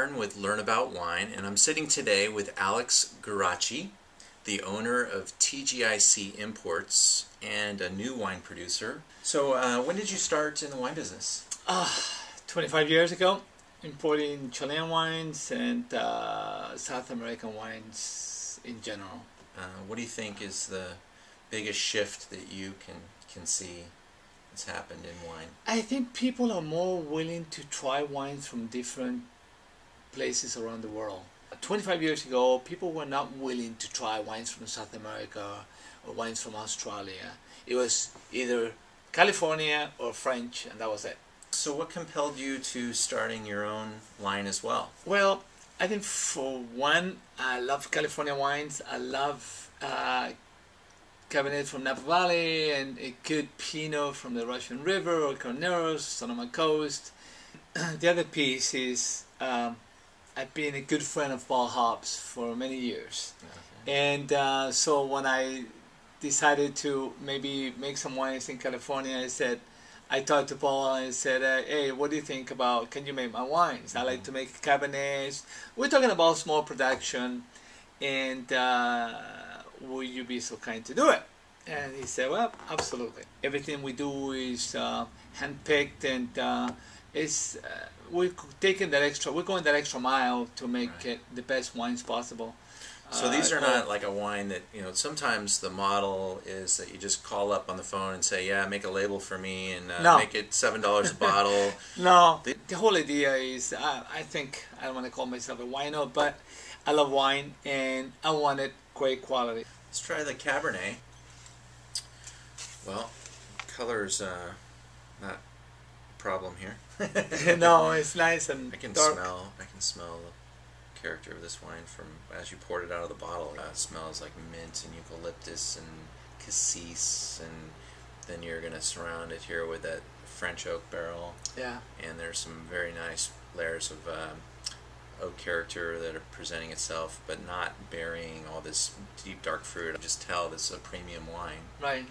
Blackburn with LearnAboutWine, and I'm sitting today with Alex Guarachi, the owner of TGIC Imports and a new wine producer. So when did you start in the wine business? 25 years ago, importing Chilean wines and South American wines in general. What do you think is the biggest shift that you can see that's happened in wine? I think people are more willing to try wines from different places around the world. 25 years ago, people were not willing to try wines from South America or wines from Australia. It was either California or French, and that was it. So what compelled you to starting your own line as well? Well, I think for one, I love California wines. I love Cabernet from Napa Valley and a good Pinot from the Russian River or Carneros, Sonoma Coast. The other piece is I've been a good friend of Paul Hobbs for many years. Okay. And so when I decided to maybe make some wines in California, I talked to Paul and I said, hey, what do you think about, can you make my wines? I like to make Cabernets. We're talking about small production, and will you be so kind to do it? And he said, well, absolutely. Everything we do is hand-picked, and we're taking that extra, we're going that extra mile to make it the best wines possible. So these are not like a wine that, you know, sometimes the model is that you just call up on the phone and say, yeah, make a label for me and make it $7 a bottle. No, the whole idea is, I think, I don't want to call myself a wino, but I love wine and I wanted great quality. Let's try the Cabernet. Well, color's not a problem here. No, it's nice and I can dark. smell the character of this wine from as you poured it out of the bottle. It smells like mint and eucalyptus and cassis, and then you're going to surround it here with that French oak barrel. Yeah. And there's some very nice layers of oak character that are presenting itself, but not burying all this deep dark fruit. I just tell this is a premium wine. Right.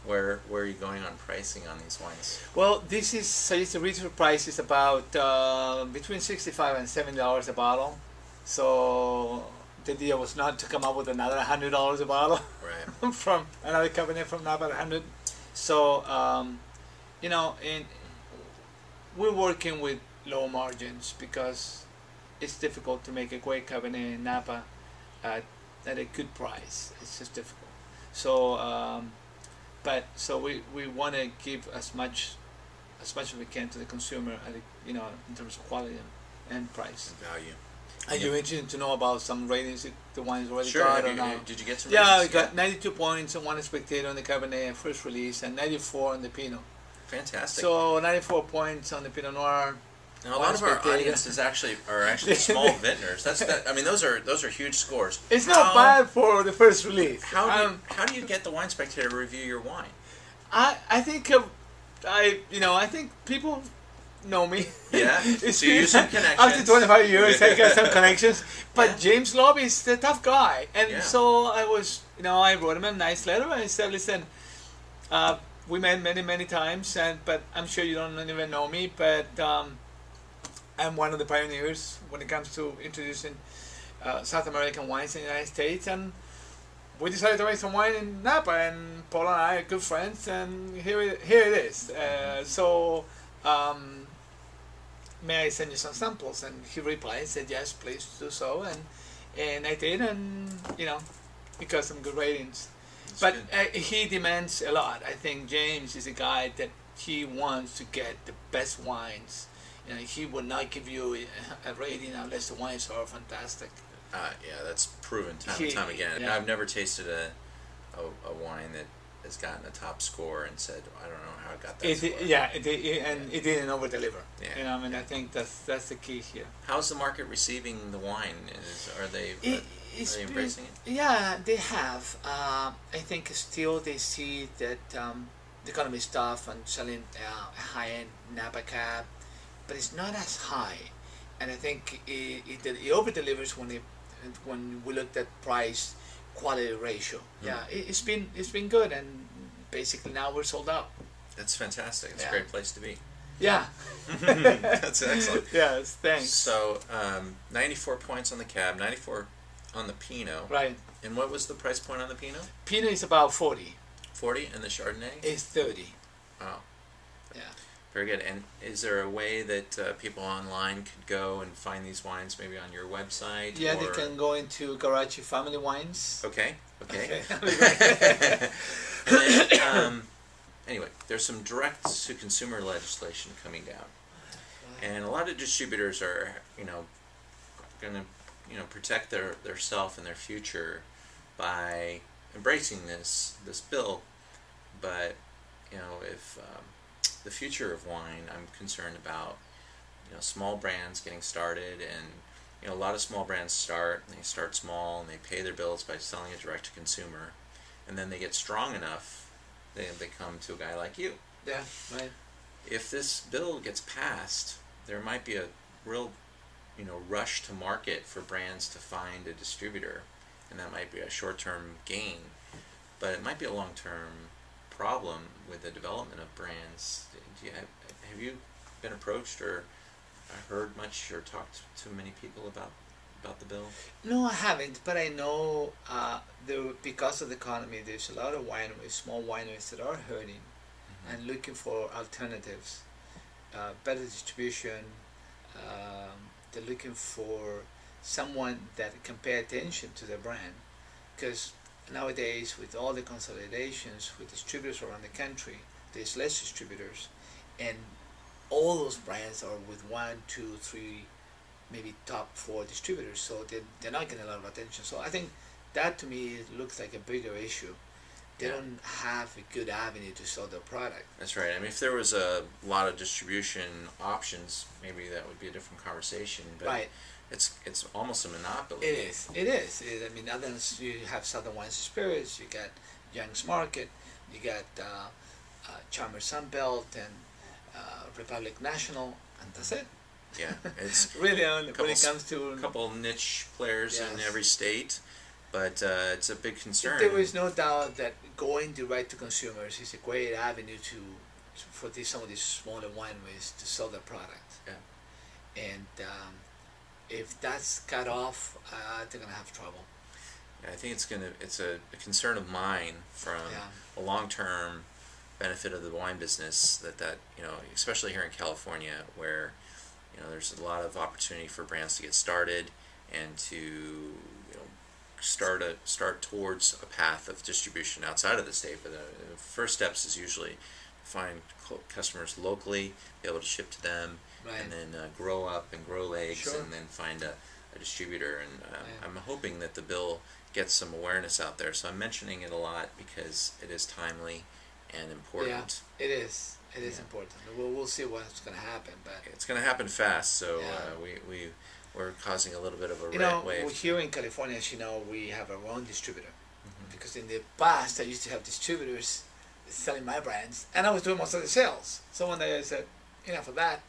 Where are you going on pricing on these wines? Well, this is, so it's the retail price is about between $65 and $70 a bottle. So the idea was not to come up with another $100 a bottle, right? From another Cabernet from Napa at 100. So you know, and we're working with low margins because it's difficult to make a great Cabernet in Napa at a good price. It's just difficult. So so we want to give as much as we can to the consumer, you know, in terms of quality and price. And value. Are you interested to know about some ratings the wine's already sure. got? Did you get some ratings? Yeah, we got 92 points on one spectator on the Cabernet first release and 94 on the Pinot. Fantastic. So 94 points on the Pinot Noir. Now, a lot of our audiences are actually small vintners. I mean, those are huge scores. It's not bad for the first release. How do you get the Wine Spectator to review your wine? I think I think people know me. Yeah. So you use some connections. After 25 years, I got some connections. But yeah. James Love is the tough guy, and so I was, I wrote him a nice letter. And I said, listen, we met many times, but I'm sure you don't even know me, but I'm one of the pioneers when it comes to introducing South American wines in the United States, and we decided to make some wine in Napa, and Paul and I are good friends, and here it is. So may I send you some samples? And he replied and said, yes, please do so, and I did, and we got some good ratings. But he demands a lot. I think James is a guy that he wants to get the best wines. He would not give you a rating unless the wines are fantastic. Yeah, that's proven time and time again. Yeah. I've never tasted a wine that has gotten a top score and said, I don't know how it got that score. It didn't over-deliver. Yeah. I think that's the key here. How's the market receiving the wine? Are they embracing it? Yeah, they have. I think still they see that the economy is tough and selling high-end Napa Cab, but it's not as high. And I think it over-delivers when we looked at price quality ratio. Yeah, it's been good, and basically now we're sold out. That's fantastic. It's a great place to be. Yeah. That's excellent. Yes, thanks. So, 94 points on the Cab, 94 on the Pinot. Right. And what was the price point on the Pinot? Pinot is about 40. 40, and the Chardonnay? It's 30. Oh. Yeah. Very good. And is there a way that people online could go and find these wines, maybe on your website? Yeah, or... they can go into Guarachi Family Wines. Okay. Okay. And then, anyway, there's some direct-to-consumer legislation coming down, and a lot of distributors are, going to, protect their self and their future by embracing this bill. But if the future of wine, I'm concerned about, small brands getting started, and a lot of small brands start small and they pay their bills by selling it direct to consumer, and then they get strong enough, they come to a guy like you. Yeah, right. If this bill gets passed, there might be a real, rush to market for brands to find a distributor, and that might be a short-term gain, but it might be a long-term problem with the development of brands. Have you been approached or heard much or talked to many people about the bill? No, I haven't, but I know because of the economy, there's a lot of wineries, small wineries that are hurting and looking for alternatives, better distribution. They're looking for someone that can pay attention to their brand, because nowadays with all the consolidations with distributors around the country, there's less distributors, and all those brands are with 1, 2, 3, maybe top 4 distributors, so they're not getting a lot of attention. So I think that to me looks like a bigger issue. They don't have a good avenue to sell their product. That's right. I mean, if there was a lot of distribution options, maybe that would be a different conversation. But right. It's almost a monopoly. It is. It is. I mean, other than you have Southern Wines and Spirits, you got Young's Market, you got Chalmers Sunbelt and Republic National, and that's it. Yeah, it's really when it comes to a couple niche players in every state, but it's a big concern. There is no doubt that going direct to consumers is a great avenue for some of these smaller wineries to sell their product. Yeah. And if that's cut off, they're gonna have trouble. Yeah, I think it's a concern of mine from a long-term benefit of the wine business that especially here in California, where there's a lot of opportunity for brands to get started and to start towards a path of distribution outside of the state. But the first steps is usually find customers locally, be able to ship to them, and then grow up and grow legs, and then find a distributor. And I'm hoping that the bill gets some awareness out there. So I'm mentioning it a lot because it is timely and important. Yeah, it is. It is important. We'll see what's going to happen, but it's going to happen fast. So we're causing a little bit of a red wave. Here in California, as you know, we have our own distributor. Because in the past, I used to have distributors selling my brands, and I was doing most of the sales. So one day I said, enough of that.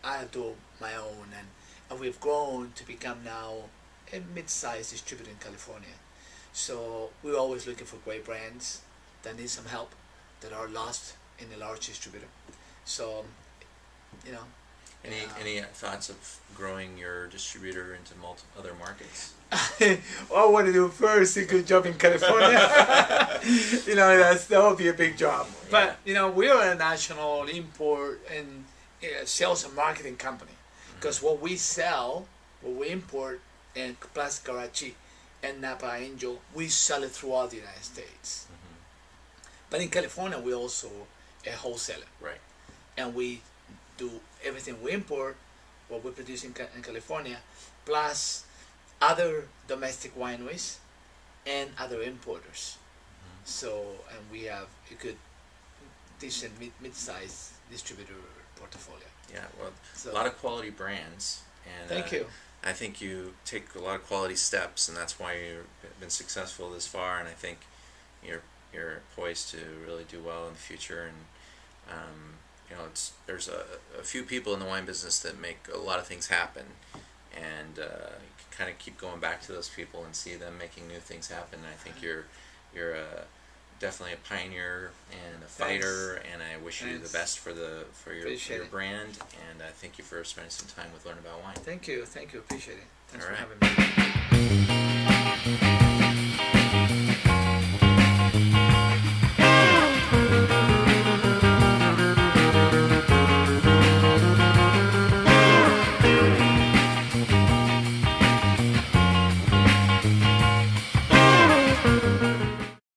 I'll do my own, and we've grown to become now a mid-sized distributor in California. So we're always looking for great brands that need some help, that are lost in a large distributor. So, Any thoughts of growing your distributor into other markets? All I want to do first is a good job in California. that would be a big job. But we are a national import and sales and marketing company, because what we sell, what we import, and plus Guarachi and Napa Angel, we sell it throughout the United States. But in California, we're also a wholesaler. Right. And we do everything we import, what we produce in California, plus other domestic wineries and other importers. So, and we have a good, decent mid-sized distributor portfolio. Yeah, well, a lot of quality brands. And thank you. I think you take a lot of quality steps, and that's why you've been successful this far. And I think you're poised to really do well in the future. And there's a few people in the wine business that make a lot of things happen, and you can kind of keep going back to those people and see them making new things happen. And I think you're definitely a pioneer and a fighter, and I wish you the best for your brand. And I thank you for spending some time with Learn About Wine. Thank you, appreciate it. Thanks All for right. having me.